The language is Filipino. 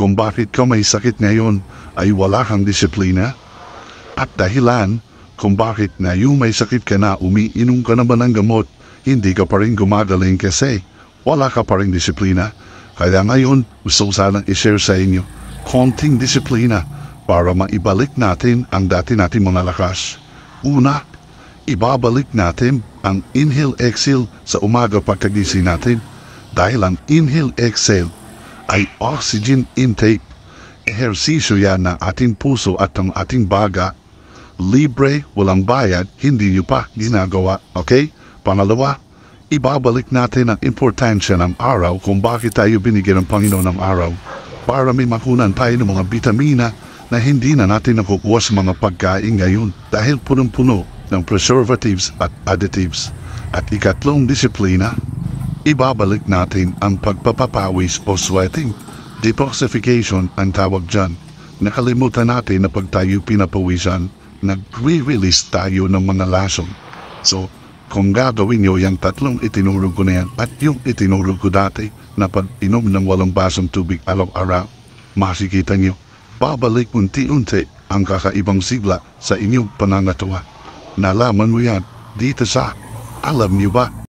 kung bakit ka may sakit ngayon ay wala kang disiplina? At dahilan kung bakit na yung may sakit ka na umiinom ka naman ng gamot, hindi ka pa rin gumagaling kasi wala ka pa rin disiplina. Kaya ngayon gusto ko sanang i-share sa inyo konting disiplina para maibalik natin ang dati nating mga lakas. Una, ibabalik natin ang inhale-exhale sa umaga pagkagising natin dahil ang inhale-exhale ay oxygen intake. Ehersisyo yan ng ating puso at ng ating baga. Libre, walang bayad, hindi nyo pa ginagawa. Okay? Pangalawa, ibabalik natin ang importansya ng araw kung bakit tayo binigyan ng Panginoon ng araw para may makunan tayo ng mga bitamina na hindi na natin nakukuha sa mga pagkain ngayon dahil punong-puno ng preservatives at additives. At ikatlong disiplina, ibabalik natin ang pagpapapawis o sweating. Detoxification ang tawag dyan. Nakalimutan natin na pag tayo pinapawisan, nagre-release tayo ng mga lason. So, kung gagawin nyo yung tatlong itinuro ko na yan at yung itinuro ko dati na pag-inom ng 8 basong tubig araw-araw, makikita nyo, babalik unti-unti ang kakaibang sigla sa inyong panangatawan. Nalaman mo yan dito sa Alam Niyo Ba?